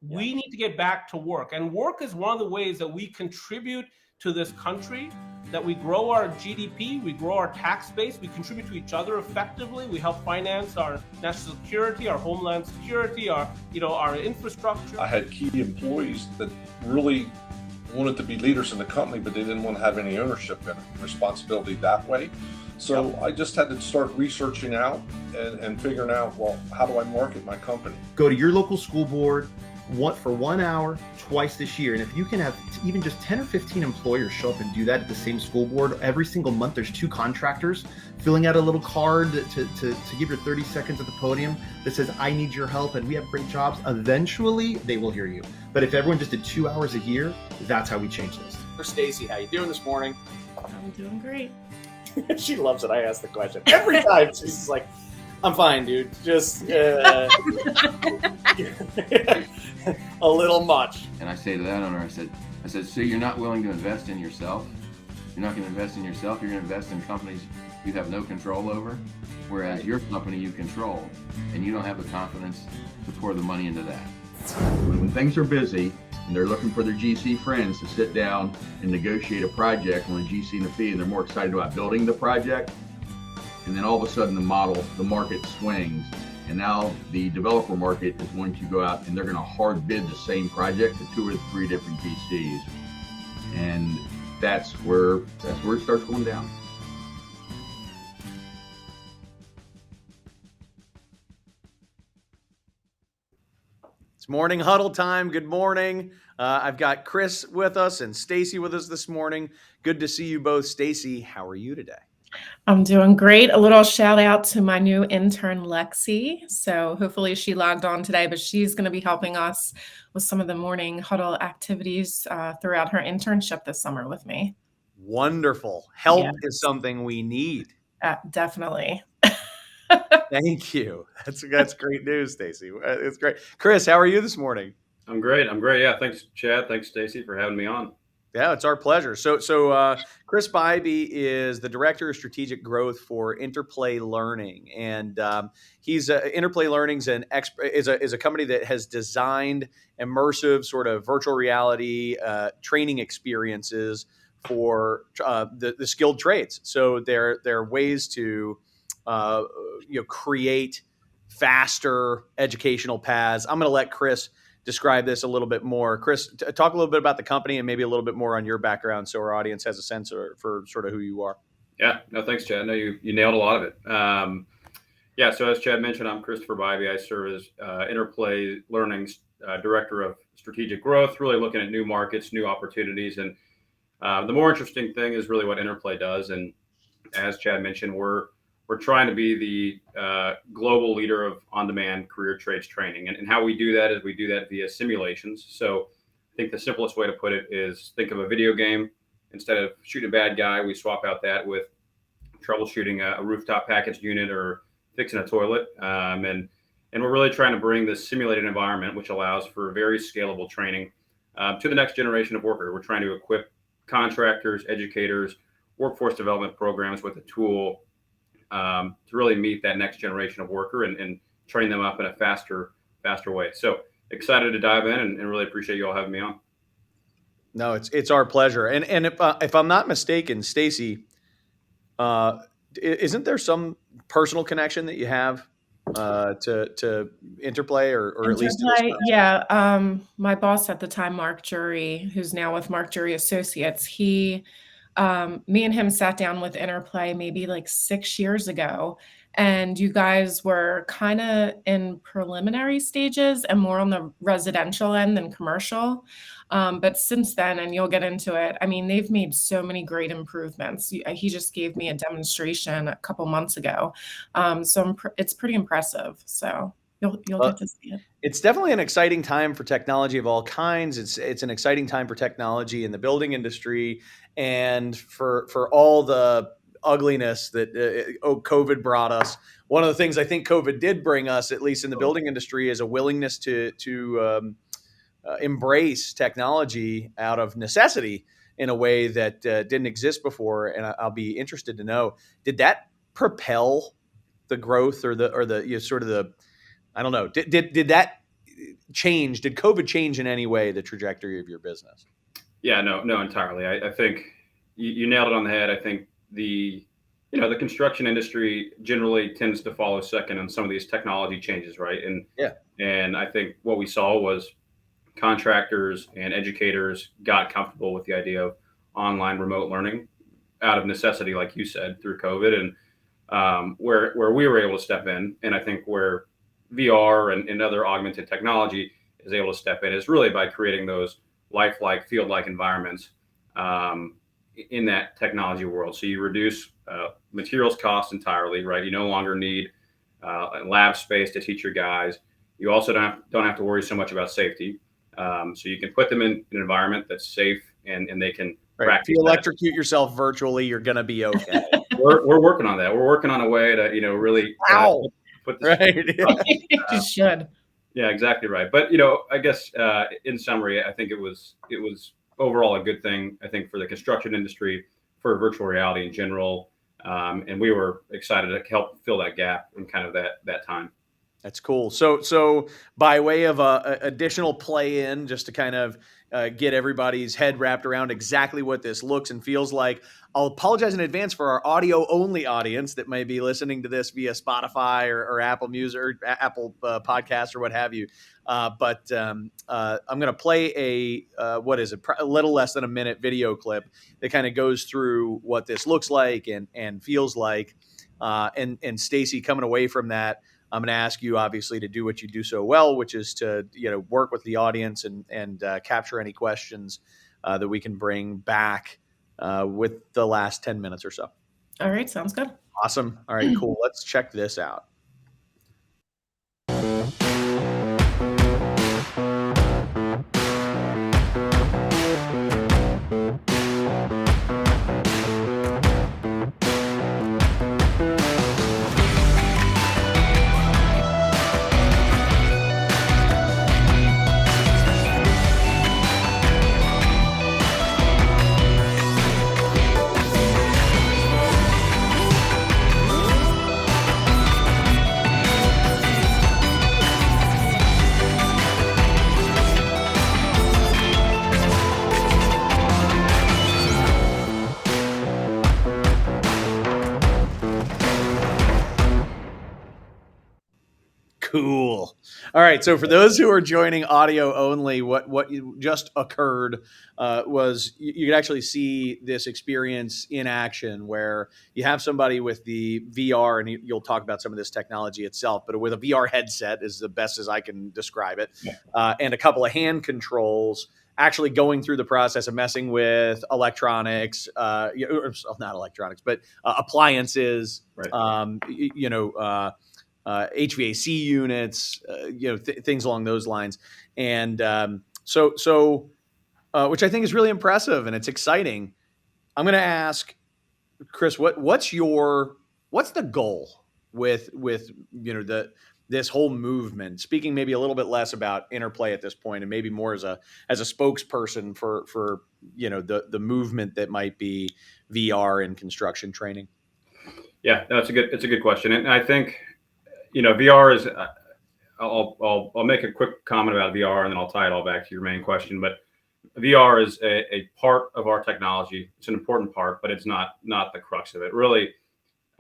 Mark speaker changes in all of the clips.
Speaker 1: Yeah.
Speaker 2: We need to get back to work. And work is one of the ways that we contribute to this country, that we grow our GDP, we grow our tax base, we contribute to each other effectively, we help finance our national security, our homeland security, our infrastructure.
Speaker 3: I had key employees that really wanted to be leaders in the company, but they didn't want to have any ownership and responsibility that way. So I just had to start researching out and figuring out, well, how do I market my company?
Speaker 1: Go to your local school board for 1 hour twice this year. And if you can have even just 10 or 15 employers show up and do that at the same school board every single month, there's 2 contractors filling out a little card to give your 30 seconds at the podium that says, I need your help and we have great jobs. Eventually they will hear you. But if everyone just did 2 hours a year, that's how we change this.
Speaker 4: Stacy, how you doing this morning?
Speaker 5: I'm doing great.
Speaker 4: She loves it. I ask the question every time. She's like, I'm fine, dude. Just a little much.
Speaker 6: And I say to that owner, I said, so you're not willing to invest in yourself? You're not going to invest in yourself. You're going to invest in companies you have no control over, whereas your company you control, and you don't have the confidence to pour the money into that.
Speaker 7: When things are busy and they're looking for their GC friends to sit down and negotiate a project on a GC and a fee, and they're more excited about building the project, and then all of a sudden the market swings, and now the developer market is going to go out and they're going to hard bid the same project to 2 or 3 different GCs, and that's where it starts going down.
Speaker 4: It's morning huddle time. Good morning. I've got Chris with us and Stacy with us this morning. Good to see you both. Stacy, how are you today?
Speaker 5: I'm doing great. A little shout out to my new intern, Lexi. So hopefully she logged on today, but she's going to be helping us with some of the morning huddle activities throughout her internship this summer with me.
Speaker 4: Wonderful. Help is something we need.
Speaker 5: Definitely.
Speaker 4: Thank you. That's great news, Stacy. It's great. Chris, how are you this morning?
Speaker 8: I'm great. Yeah. Thanks, Chad. Thanks, Stacy, for having me on.
Speaker 4: Yeah, it's our pleasure. So Chris Bybee is the Director of Strategic Growth for Interplay Learning, and he's Interplay Learning is a company that has designed immersive sort of virtual reality training experiences for the skilled trades. So there are ways to create faster educational paths. I'm going to let Chris describe this a little bit more. Chris, talk a little bit about the company and maybe a little bit more on your background so our audience has a sense for sort of who you are.
Speaker 8: Yeah, no, thanks, Chad. No, you nailed a lot of it. So as Chad mentioned, I'm Christopher Bybee. I serve as Interplay Learning's Director of Strategic Growth, really looking at new markets, new opportunities. And the more interesting thing is really what Interplay does. And as Chad mentioned, we're trying to be the global leader of on-demand career trades training. And how we do that is we do that via simulations. So I think the simplest way to put it is think of a video game. Instead of shooting a bad guy, we swap out that with troubleshooting a rooftop package unit or fixing a toilet. And we're really trying to bring this simulated environment, which allows for very scalable training to the next generation of worker. We're trying to equip contractors, educators, workforce development programs with a tool to really meet that next generation of worker and train them up in a faster way. So excited to dive in and really appreciate you all having me on.
Speaker 4: No, it's our pleasure. And if I'm not mistaken, Stacy, isn't there some personal connection that you have to Interplay or at least?
Speaker 5: Yeah. My boss at the time, Mark Jury, who's now with Mark Jury Associates, me and him sat down with Interplay maybe like 6 years ago, and you guys were kind of in preliminary stages and more on the residential end than commercial. But since then, and you'll get into it, I mean, they've made so many great improvements. He just gave me a demonstration a couple months ago. So it's pretty impressive. So you'll get to see it.
Speaker 4: It's definitely an exciting time for technology of all kinds. It's an exciting time for technology in the building industry and for all the ugliness that COVID brought us. One of the things I think COVID did bring us, at least in the building industry, is a willingness to embrace technology out of necessity in a way that didn't exist before. And I'll be interested to know, did that propel the growth or the sort of the, I don't know, did that change? Did COVID change in any way the trajectory of your business?
Speaker 8: Yeah, no, entirely. I think you nailed it on the head. I think the construction industry generally tends to follow second on some of these technology changes, right? And I think what we saw was contractors and educators got comfortable with the idea of online remote learning out of necessity, like you said, through COVID, and where we were able to step in, and I think where VR and other augmented technology is able to step in is really by creating those lifelike, field-like environments in that technology world. So you reduce materials costs entirely, right? You no longer need a lab space to teach your guys. You also don't have to worry so much about safety. So you can put them in an environment that's safe and they can practice.
Speaker 4: If you electrocute yourself virtually, you're going to be okay.
Speaker 8: We're working on that. We're working on a way to, really put this.
Speaker 4: Right.
Speaker 5: You should.
Speaker 8: Yeah, exactly right. But, I guess in summary, I think it was overall a good thing, I think, for the construction industry, for virtual reality in general. And we were excited to help fill that gap in kind of that time.
Speaker 4: That's cool. So by way of additional play in, just to kind of get everybody's head wrapped around exactly what this looks and feels like, I'll apologize in advance for our audio only audience that may be listening to this via Spotify or Apple Music or Apple Podcasts or what have you. But I'm going to play a little less than a minute video clip that kind of goes through what this looks like and feels like. And Stacy, coming away from that, I'm going to ask you, obviously, to do what you do so well, which is to work with the audience and capture any questions that we can bring back with the last 10 minutes or so.
Speaker 5: All right, sounds good.
Speaker 4: Awesome. All right, cool. Let's check this out. Cool. All right. So for those who are joining audio only, what just occurred was you could actually see this experience in action where you have somebody with the VR, and you'll talk about some of this technology itself, but with a VR headset is the best as I can describe it, and a couple of hand controls actually going through the process of messing with electronics, not electronics, but appliances,
Speaker 8: Right.
Speaker 4: HVAC units, things along those lines. And so which I think is really impressive and it's exciting. I'm going to ask Chris, what's the goal with this whole movement? Speaking maybe a little bit less about Interplay at this point, and maybe more as a spokesperson for the movement that might be VR in construction training.
Speaker 8: Yeah, that's it's a good question, and I think VR is. I'll make a quick comment about VR, and then I'll tie it all back to your main question. But VR is a part of our technology. It's an important part, but it's not the crux of it. Really,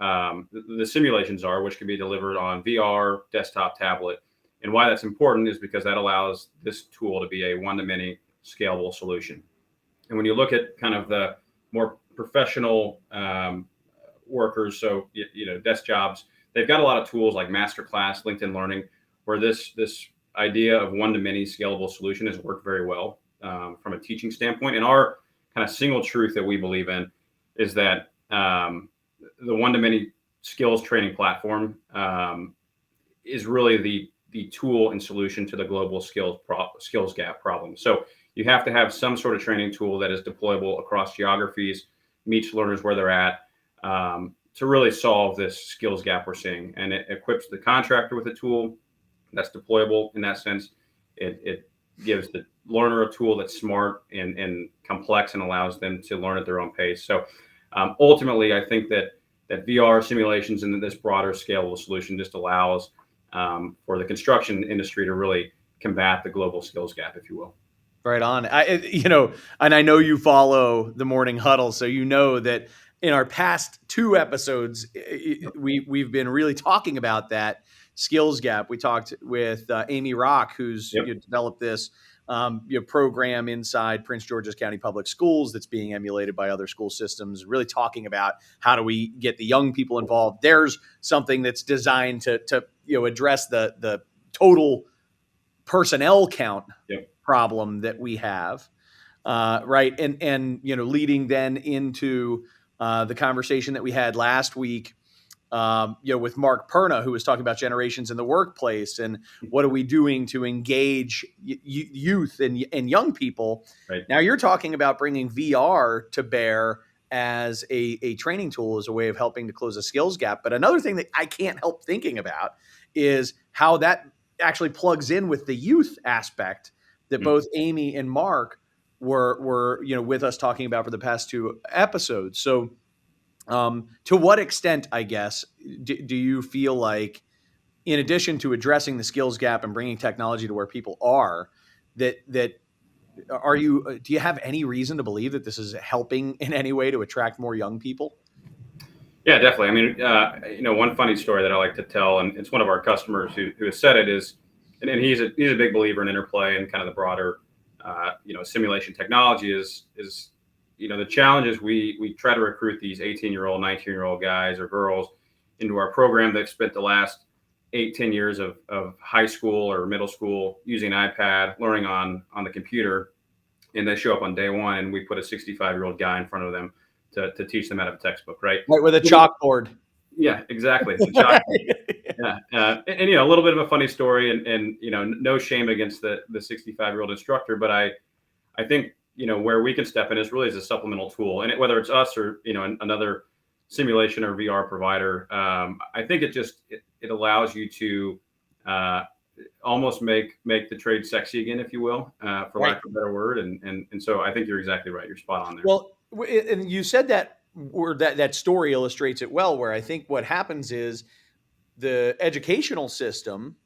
Speaker 8: the simulations are, which can be delivered on VR, desktop, tablet. And why that's important is because that allows this tool to be a one-to-many scalable solution. And when you look at kind of the more professional workers, so desk jobs, they've got a lot of tools like Masterclass, LinkedIn Learning, where this idea of one-to-many scalable solution has worked very well from a teaching standpoint. And our kind of single truth that we believe in is that the one-to-many skills training platform is really the tool and solution to the global skills gap problem. So you have to have some sort of training tool that is deployable across geographies, meets learners where they're at, to really solve this skills gap we're seeing. And it equips the contractor with a tool that's deployable in that sense. It gives the learner a tool that's smart and complex and allows them to learn at their own pace. So ultimately, I think that VR simulations and this broader scalable solution just allows for the construction industry to really combat the global skills gap, if you will.
Speaker 4: Right on. And I know you follow the Morning Huddle, so you know that in our past 2 episodes, we've been really talking about that skills gap. We talked with Amy Rock, who's developed this program inside Prince George's County Public Schools that's being emulated by other school systems, really talking about how do we get the young people involved. There's something that's designed to address the total personnel count problem that we have, right? And leading then into the conversation that we had last week, with Mark Perna, who was talking about generations in the workplace and what are we doing to engage youth and young people.
Speaker 8: Right.
Speaker 4: Now you're talking about bringing VR to bear as a training tool, as a way of helping to close a skills gap. But another thing that I can't help thinking about is how that actually plugs in with the youth aspect that both Amy and Mark were with us talking about for the past 2 episodes. So to what extent, I guess, do you feel like, in addition to addressing the skills gap and bringing technology to where people are, do you have any reason to believe that this is helping in any way to attract more young people?
Speaker 8: Yeah, definitely. I mean, one funny story that I like to tell, and it's one of our customers who has said it, is, and he's a big believer in interplay and kind of the broader, simulation technology is the challenge is we try to recruit these 18-year-old, 19-year-old guys or girls into our program that spent the last 8-10 years of high school or middle school using an iPad, learning on the computer, and they show up on day one and we put a 65-year-old guy in front of them to teach them out of a textbook, right?
Speaker 4: Right, with a chalkboard.
Speaker 8: Yeah, exactly. It's a chalkboard. And a little bit of a funny story, and no shame against the 65-year-old instructor, but I think where we can step in is really as a supplemental tool, and whether it's us or another simulation or VR provider, I think it allows you to almost make the trade sexy again, if you will, for lack of a better word, and so I think you're exactly right. You're spot on there.
Speaker 4: Well, and you said that word, that story illustrates it well, where I think what happens is the educational system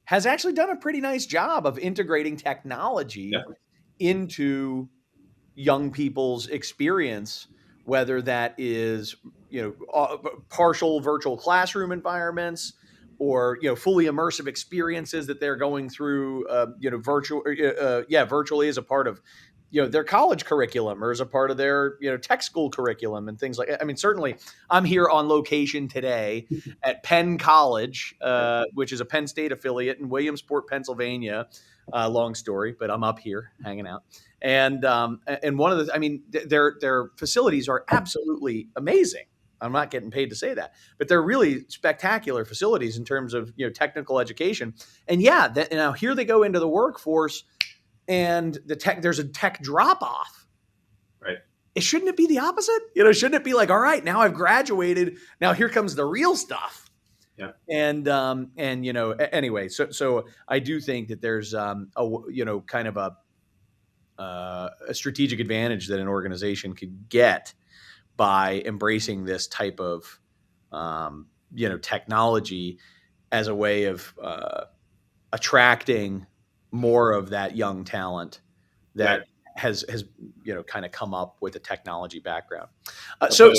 Speaker 4: has actually done a pretty nice job of integrating technology into young people's experience, whether that is partial virtual classroom environments or fully immersive experiences that they're going through virtually as a part of their college curriculum or as a part of their tech school curriculum and things like that. I mean, certainly I'm here on location today at Penn College, which is a Penn State affiliate in Williamsport, Pennsylvania. Long story, but I'm up here hanging out. And one of their facilities are absolutely amazing. I'm not getting paid to say that, but they're really spectacular facilities in terms of technical education. And now here they go into the workforce, and there's a tech drop off.
Speaker 8: Right.
Speaker 4: Shouldn't it be the opposite? Shouldn't it be like, all right, now I've graduated, now here comes the real stuff.
Speaker 8: Yeah.
Speaker 4: And anyway, so I do think that there's kind of a strategic advantage that an organization could get by embracing this type of technology as a way of attracting more of that young talent that has kind of come up with a technology background. So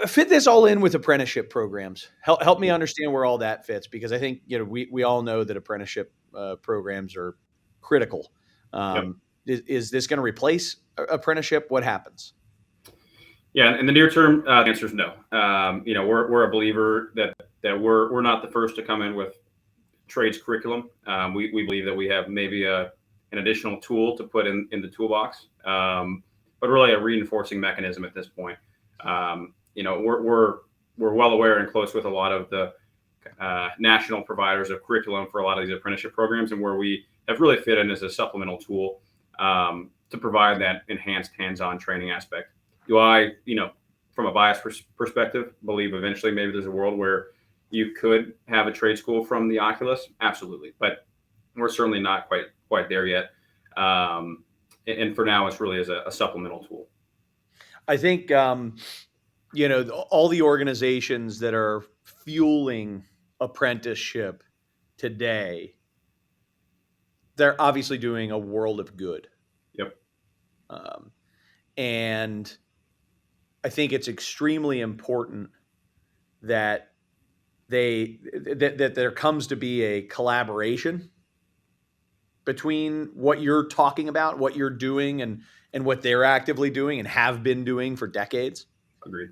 Speaker 4: fit this all in with apprenticeship programs. Help me understand where all that fits, because I think we all know that apprenticeship programs are critical. Is this going to replace apprenticeship? What happens?
Speaker 8: Yeah, in the near term, the answer is no. We're a believer that we're not the first to come in with trades curriculum. We believe that we have maybe an additional tool to put in the toolbox, but really a reinforcing mechanism at this point. We're well aware and close with a lot of the national providers of curriculum for a lot of these apprenticeship programs, and where we have really fit in as a supplemental tool to provide that enhanced hands-on training aspect. Do I, from a bias perspective, believe eventually maybe there's a world where you could have a trade school from the Oculus? Absolutely. But we're certainly not quite there yet. And for now, it's really as a supplemental tool.
Speaker 4: I think, all the organizations that are fueling apprenticeship today they're obviously doing a world of good.
Speaker 8: Yep.
Speaker 4: And I think it's extremely important that that there comes to be a collaboration between what you're talking about, what you're doing, and what they're actively doing and have been doing for decades.
Speaker 8: Agreed.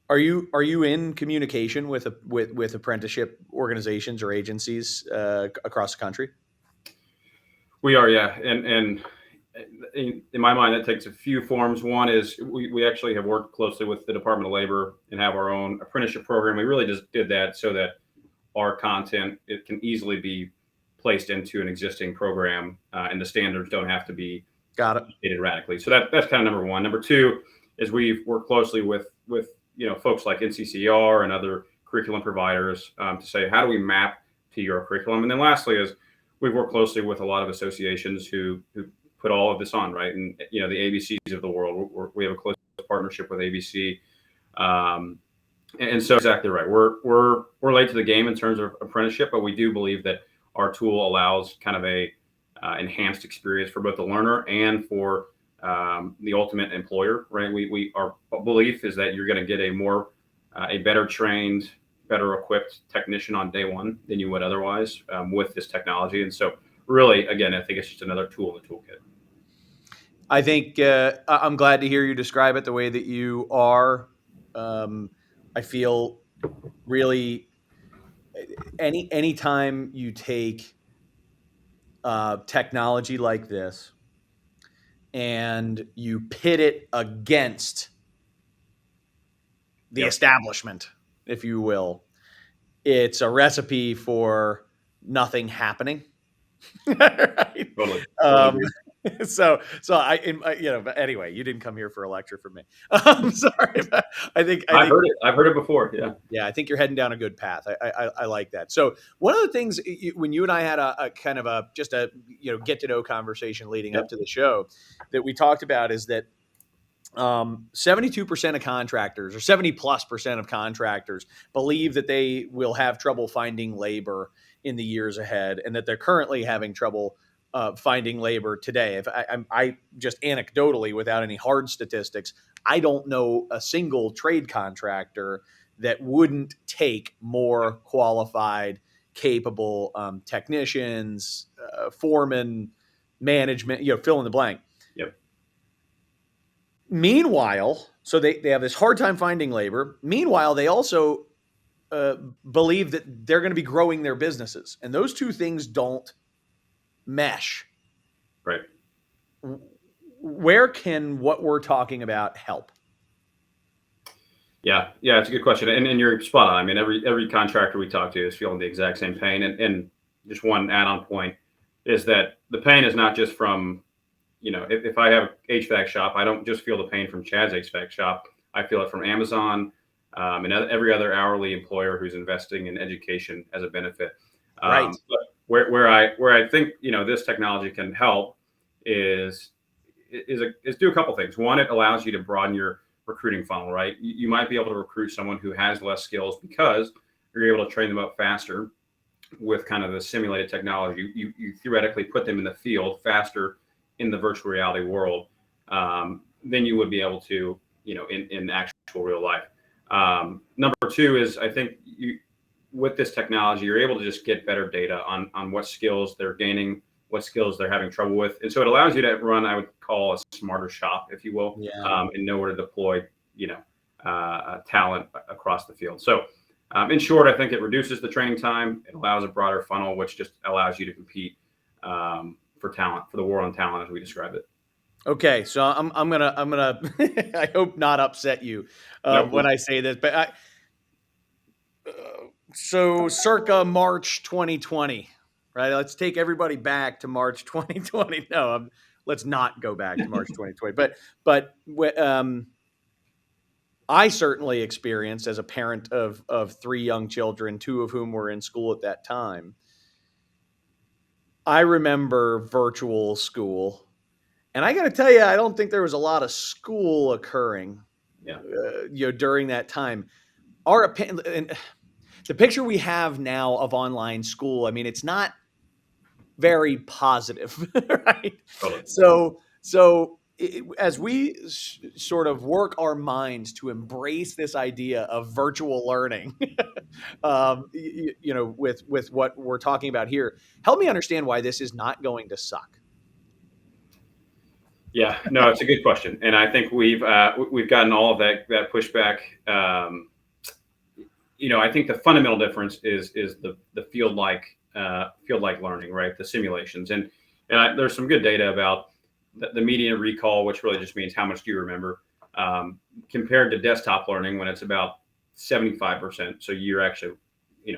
Speaker 4: Are you in communication with apprenticeship organizations or agencies across the country?
Speaker 8: We are, yeah, and in my mind, that takes a few forms. One is we actually have worked closely with the Department of Labor and have our own apprenticeship program. We really just did that so that our content, it can easily be placed into an existing program, and the standards don't have to be updated radically. So that's kind of number one. Number two is we've worked closely with folks like NCCR and other curriculum providers to say, how do we map to your curriculum? And then lastly is we've worked closely with a lot of associations who put all of this on, right? And the ABCs of the world, we have a close partnership with ABC. And so exactly right. We're late to the game in terms of apprenticeship, but we do believe that our tool allows kind of a enhanced experience for both the learner and for the ultimate employer, right? Our belief is that you're going to get a better trained, better equipped technician on day one than you would otherwise with this technology. And so really, again, I think it's just another tool in the toolkit.
Speaker 4: I think I'm glad to hear you describe it the way that you are. I feel really anytime you take technology like this and you pit it against the establishment, if you will, it's a recipe for nothing happening. Right?
Speaker 8: Totally.
Speaker 4: So but anyway, you didn't come here for a lecture from me. I'm sorry, but I've
Speaker 8: heard it before. Yeah.
Speaker 4: I think you're heading down a good path. I like that. So one of the things when you and I had a kind of a get to know conversation leading up to the show that we talked about is that 72% of contractors or 70+% of contractors believe that they will have trouble finding labor in the years ahead, and that they're currently having trouble finding labor today. If I just anecdotally, without any hard statistics, I don't know a single trade contractor that wouldn't take more qualified, capable technicians, foremen, management, fill in the blank.
Speaker 8: Yep.
Speaker 4: Meanwhile, so they have this hard time finding labor. Meanwhile, they also believe that they're going to be growing their businesses. And those two things don't mesh.
Speaker 8: Right.
Speaker 4: Where can what we're talking about help?
Speaker 8: Yeah, it's a good question. And you're spot on. I mean, every contractor we talk to is feeling the exact same pain. And just one add-on point is that the pain is not just from, if I have HVAC shop, I don't just feel the pain from Chad's HVAC shop. I feel it from Amazon and every other hourly employer who's investing in education as a benefit.
Speaker 4: Right.
Speaker 8: But where I think this technology can help is do a couple things. One, it allows you to broaden your recruiting funnel, right? You might be able to recruit someone who has less skills because you're able to train them up faster with kind of the simulated technology. You theoretically put them in the field faster in the virtual reality world than you would be able to, in actual real life. Number two is I think with this technology, you're able to just get better data on what skills they're gaining, what skills they're having trouble with. And so it allows you to run, I would call a smarter shop, if you will, and know where to deploy, talent across the field. So in short, I think it reduces the training time. It allows a broader funnel, which just allows you to compete for talent, for the war on talent, as we described it.
Speaker 4: Okay. So I'm gonna, I hope not upset you when I say this, but so circa March 2020, right? Let's take everybody back to March 2020. No, let's not go back to March 2020. But I certainly experienced, as a parent of 3 young children, 2 of whom were in school at that time. I remember virtual school, and I got to tell you, I don't think there was a lot of school occurring, during that time. Our opinion. The picture we have now of online school, I mean, it's not very positive, right?
Speaker 8: Totally.
Speaker 4: So as we sort of work our minds to embrace this idea of virtual learning, with what we're talking about here, help me understand why this is not going to suck.
Speaker 8: Yeah, no, it's a good question, and I think we've gotten all of that pushback. I think the fundamental difference is the field like learning, right? The simulations, and there's some good data about the median recall, which really just means how much do you remember, compared to desktop learning when it's about 75%. So you're actually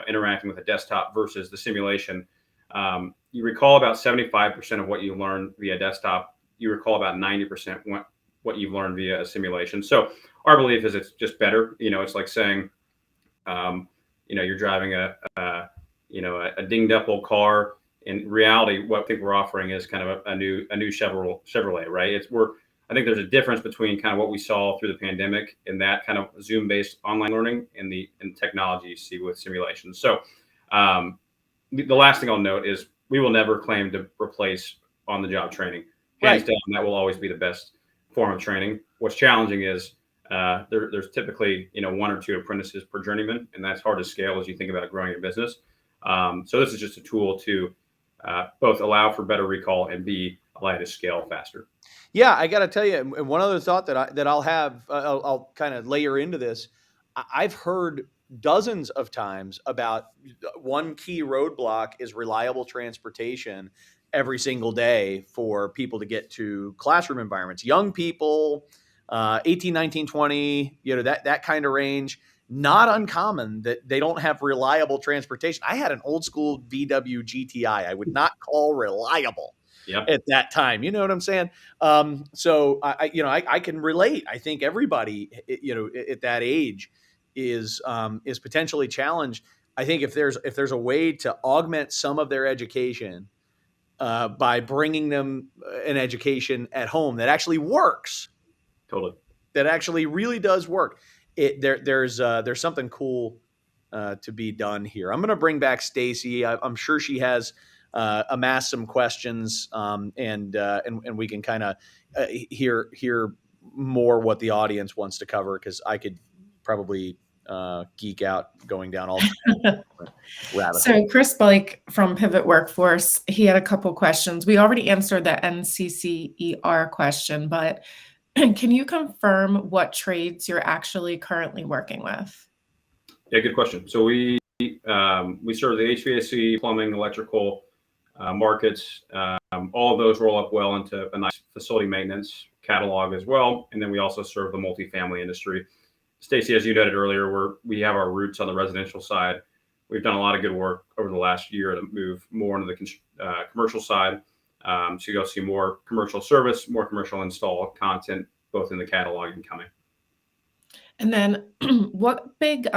Speaker 8: interacting with a desktop versus the simulation. You recall about 75% of what you learn via desktop. You recall about 90% what you've learned via a simulation. So our belief is it's just better. It's like saying, you're driving a dinged up old car. In reality, what I think we're offering is kind of a new Chevrolet, right? I think there's a difference between kind of what we saw through the pandemic and that kind of Zoom-based online learning and the technology you see with simulations. So the last thing I'll note is we will never claim to replace on-the-job training. Hands down, that will always be the best form of training. What's challenging is there's typically one or two apprentices per journeyman, and that's hard to scale as you think about growing your business. So this is just a tool to both allow for better recall and B, allow you to scale faster.
Speaker 4: Yeah, I got to tell you, and one other thought that I'll have, I'll kind of layer into this. I've heard dozens of times about one key roadblock is reliable transportation every single day for people to get to classroom environments. Young people, 18, 19, 20, that kind of range. Not uncommon that they don't have reliable transportation. I had an old school VW GTI. I would not call reliable.
Speaker 8: Yep.
Speaker 4: At that time, you know what I'm saying? So I can relate. I think everybody, at that age is potentially challenged. I think if there's a way to augment some of their education by bringing them an education at home that actually works,
Speaker 8: Totally,
Speaker 4: that actually really does work, there's something cool to be done here. I'm going to bring back Stacy. I'm sure she has amassed some questions, and we can kind of hear more what the audience wants to cover, because I could probably geek out going down all rabbit
Speaker 5: So
Speaker 4: hole.
Speaker 5: Chris Blake from Pivot Workforce, he had a couple questions. We already answered the NCCER question, but can you confirm what trades you're actually currently working with?
Speaker 8: Yeah, good question. So we serve the HVAC, plumbing, electrical markets. All of those roll up well into a nice facility maintenance catalog as well. And then we also serve the multifamily industry. Stacy, as you noted earlier, we have our roots on the residential side. We've done a lot of good work over the last year to move more into the commercial side. So you'll see more commercial service, more commercial install content, both in the catalog and coming.
Speaker 5: And then what big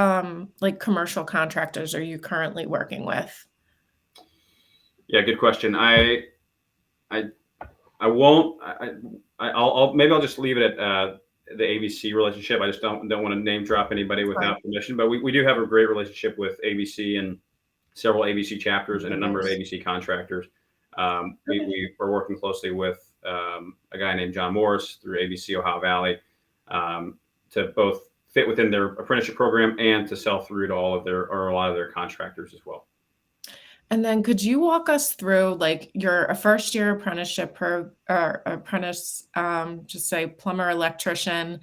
Speaker 5: commercial contractors are you currently working with?
Speaker 8: Yeah, good question. I'll maybe I'll just leave it at the ABC relationship. I just don't want to name drop anybody without permission, but we do have a great relationship with ABC and several ABC chapters and a number of ABC contractors. We are working closely with a guy named John Morris through ABC Ohio Valley to both fit within their apprenticeship program and to sell through to a lot of their contractors as well.
Speaker 5: And then could you walk us through, you're a first year apprenticeship just say plumber, electrician.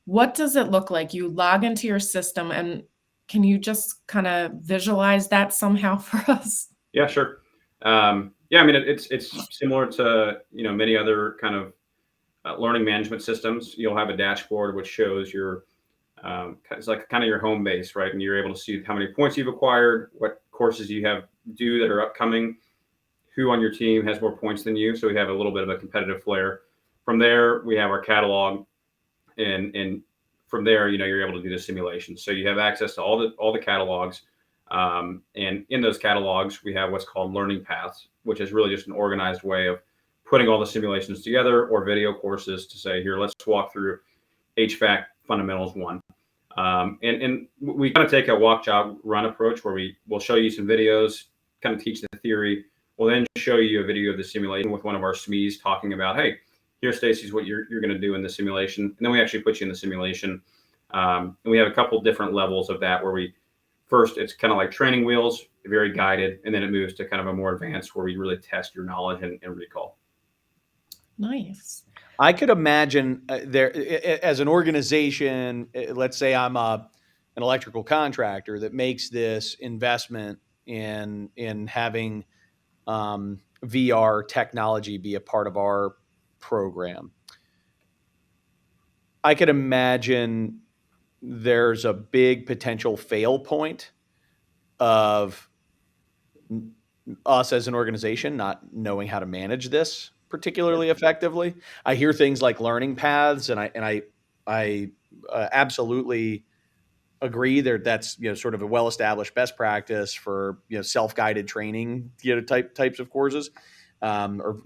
Speaker 5: What does it look like? You log into your system, and can you just kind of visualize that somehow for us?
Speaker 8: Yeah, sure. I mean, it's similar to, many other kind of learning management systems. You'll have a dashboard which shows it's like kind of your home base, right? And you're able to see how many points you've acquired, what courses you have due that are upcoming, who on your team has more points than you. So we have a little bit of a competitive flair. From there, we have our catalog, and from there, you're able to do the simulation. So you have access to all the catalogs, and in those catalogs, we have what's called learning paths, which is really just an organized way of putting all the simulations together, or video courses to say, here, let's walk through HVAC fundamentals 1. And we kind of take a walk, jog, run approach where we'll show you some videos, kind of teach the theory. We'll then show you a video of the simulation with one of our SMEs talking about, hey, here's Stacy's what you're going to do in the simulation. And then we actually put you in the simulation. And we have a couple different levels of that where first, it's kind of like training wheels, very guided, and then it moves to kind of a more advanced where we really test your knowledge and recall.
Speaker 5: Nice.
Speaker 4: I could imagine as an organization, let's say I'm an electrical contractor that makes this investment in having VR technology be a part of our program. I could imagine there's a big potential fail point of us as an organization not knowing how to manage this particularly effectively. I hear things like learning paths, and I absolutely agree that's sort of a well-established best practice for self-guided training types of courses, or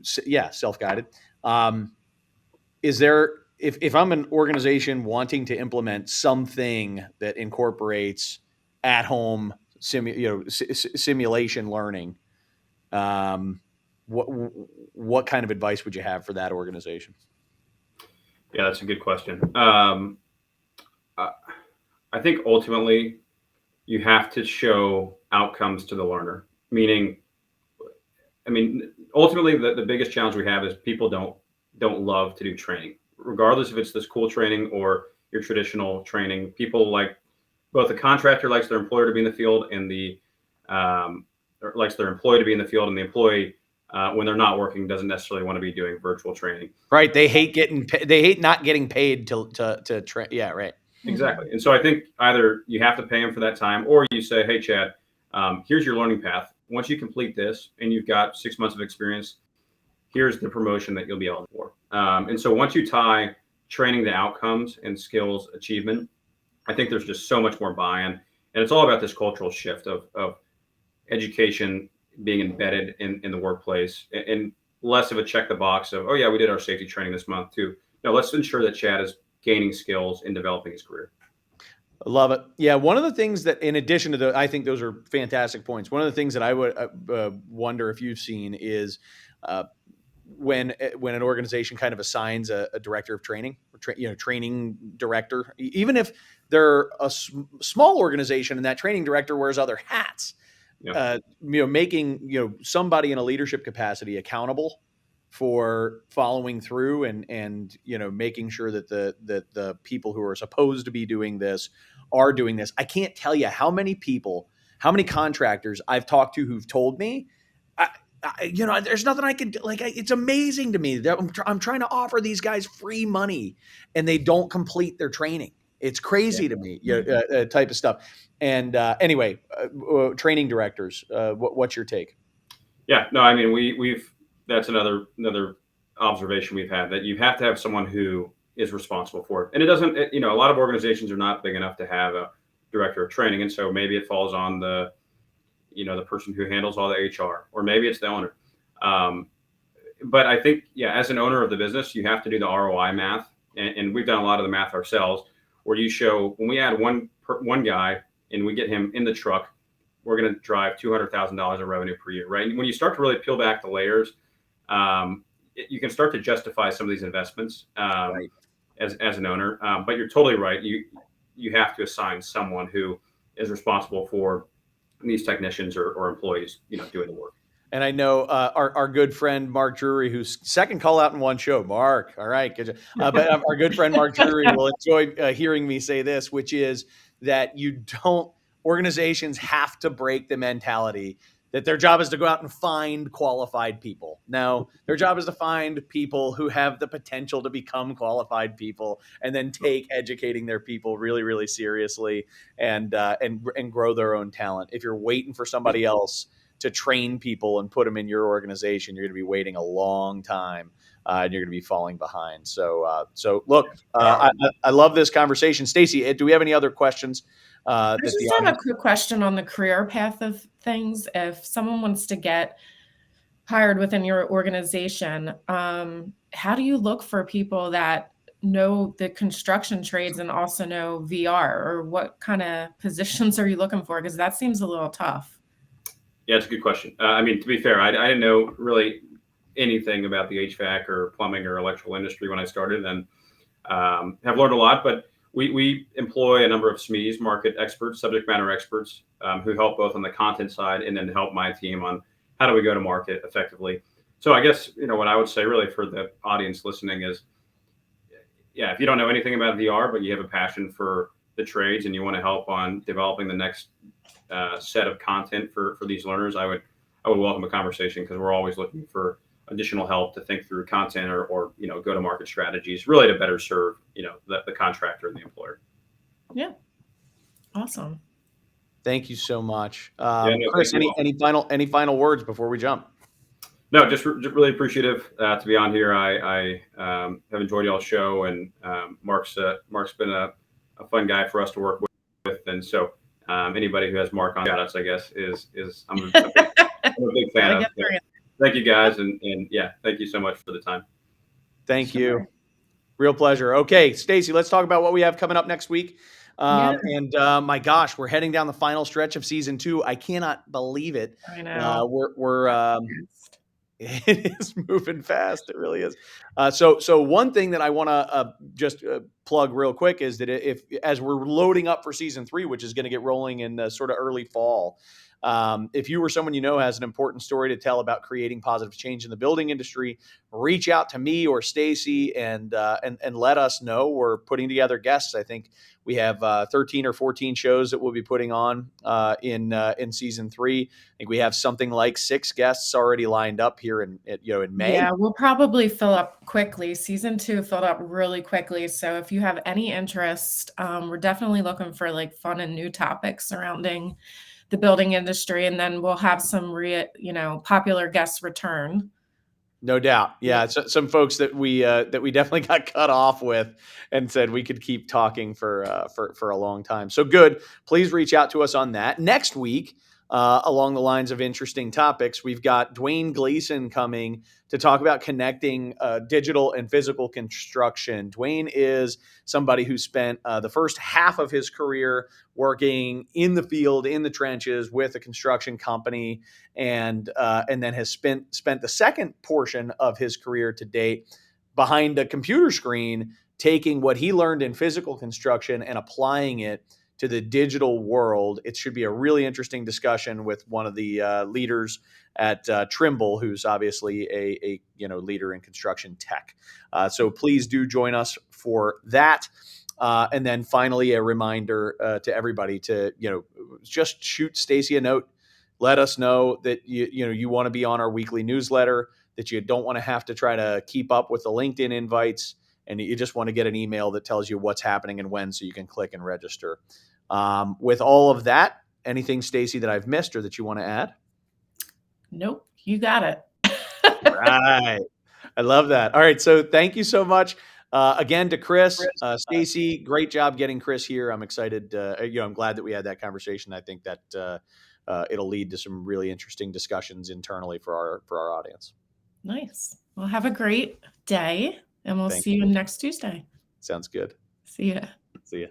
Speaker 4: self-guided. Is there, if I'm an organization wanting to implement something that incorporates at-home simulation learning, what kind of advice would you have for that organization?
Speaker 8: Yeah, that's a good question. I think ultimately you have to show outcomes to the learner. Ultimately the biggest challenge we have is people don't love to do training, regardless if it's this cool training or your traditional training. People like, both the contractor likes their employer to be in the field, and likes their employee to be in the field, and the employee, when they're not working, doesn't necessarily want to be doing virtual training.
Speaker 4: Right. They hate not getting paid to train. Yeah. Right.
Speaker 8: Exactly. And so I think either you have to pay them for that time, or you say, hey, Chad, here's your learning path. Once you complete this and you've got 6 months of experience, here's the promotion that you'll be eligible for. And so once you tie training to outcomes and skills achievement, I think there's just so much more buy-in. And it's all about this cultural shift of education being embedded in the workplace, and less of a check the box of, oh yeah, we did our safety training this month too. No, let's ensure that Chad is gaining skills in developing his career.
Speaker 4: I love it. Yeah. One of the things that, in addition to I think those are fantastic points. One of the things that I would wonder if you've seen is when an organization kind of assigns a director of training, training director, even if they're a small organization and that training director wears other hats, making somebody in a leadership capacity accountable for following through and making sure that the people who are supposed to be doing this are doing this. I can't tell you how many contractors I've talked to who've told me, there's nothing I can do. It's amazing to me that I'm trying to offer these guys free money and they don't complete their training. It's crazy to me, type of stuff. And anyway, training directors, what's your take?
Speaker 8: Yeah, no, I mean, we've that's another observation we've had, that you have to have someone who is responsible for it. And it doesn't, a lot of organizations are not big enough to have a director of training. And so maybe it falls on the person who handles all the HR, or maybe it's the owner. But I think, as an owner of the business, you have to do the ROI math. And we've done a lot of the math ourselves, where you show, when we add one guy and we get him in the truck, we're going to drive $200,000 of revenue per year, right? And when you start to really peel back the layers, you can start to justify some of these investments
Speaker 4: Right.
Speaker 8: as an owner. But you're totally right. You have to assign someone who is responsible for these technicians or employees, doing the work.
Speaker 4: And I know our good friend Mark Drury, who's second call out in one show. Mark, all right, good job. But our good friend Mark Drury will enjoy hearing me say this, which is that organizations have to break the mentality that their job is to go out and find qualified people. No, their job is to find people who have the potential to become qualified people, and then take educating their people really, really seriously, and grow their own talent. If you're waiting for somebody else to train people and put them in your organization, you're going to be waiting a long time, and you're going to be falling behind. So look, I love this conversation. Stacy, do we have any other questions?
Speaker 5: I just have a quick question on the career path of things. If someone wants to get hired within your organization, how do you look for people that know the construction trades and also know VR, or what kind of positions are you looking for? Because that seems a little tough.
Speaker 8: Yeah, it's a good question. I mean, to be fair, I didn't know really anything about the HVAC or plumbing or electrical industry when I started, and have learned a lot. But we employ a number of SMEs, market experts, subject matter experts, who help both on the content side and then help my team on how do we go to market effectively. So I guess, what I would say really for the audience listening is, yeah, if you don't know anything about VR, but you have a passion for the trades and you want to help on developing the next set of content for these learners, I would welcome a conversation, because we're always looking for additional help to think through content or go to market strategies, really to better serve the contractor and the employer.
Speaker 5: Yeah. Awesome.
Speaker 4: Thank you so much.
Speaker 8: No,
Speaker 4: Chris,
Speaker 8: thank you all.
Speaker 4: any final words before we jump?
Speaker 8: No, just really appreciative to be on here. I have enjoyed y'all's show, and Mark's been a fun guy for us to work with, and so anybody who has Mark on shoutouts, I guess, is I'm a big fan of. So, thank you guys, and yeah, thank you so much for the time.
Speaker 4: Thank you. Real pleasure. Okay, Stacy, let's talk about what we have coming up next week. And my gosh, we're heading down the final stretch of season 2. I cannot believe it.
Speaker 5: I know.
Speaker 4: We're it is moving fast. It really is. So one thing that I want to just plug real quick is that as we're loading up for season 3, which is going to get rolling in sort of early fall, if you or someone has an important story to tell about creating positive change in the building industry, reach out to me or Stacy and let us know. We're putting together guests. I think we have 13 or 14 shows that we'll be putting on in season 3. I think we have something like 6 guests already lined up here in May.
Speaker 5: Yeah, we'll probably fill up quickly. Season 2 filled up really quickly. So if you have any interest, we're definitely looking for like fun and new topics surrounding the building industry, and then we'll have some popular guests return.
Speaker 4: No doubt. Yeah. Some folks that we definitely got cut off with and said we could keep talking for a long time. So good. Please reach out to us on that. Next week, along the lines of interesting topics, we've got Dwayne Gleason coming to talk about connecting digital and physical construction. Dwayne is somebody who spent the first half of his career working in the field, in the trenches with a construction company, and then has spent the second portion of his career to date behind a computer screen, taking what he learned in physical construction and applying it to the digital world. It should be a really interesting discussion with one of the leaders at Trimble, who's obviously a leader in construction tech. So please do join us for that. And then finally, a reminder to everybody to just shoot Stacy a note. Let us know that you want to be on our weekly newsletter, that you don't want to have to try to keep up with the LinkedIn invites, and you just want to get an email that tells you what's happening and when, so you can click and register. With all of that, anything, Stacy, that I've missed or that you want to add?
Speaker 5: Nope, you got it.
Speaker 4: Right. I love that. All right. So thank you so much. Again, to Chris, Stacy, great job getting Chris here. I'm excited. I'm glad that we had that conversation. I think that it'll lead to some really interesting discussions internally for our audience.
Speaker 5: Nice. Well, have a great day, and we'll see you next Tuesday.
Speaker 4: Sounds good.
Speaker 5: See ya.
Speaker 4: See ya.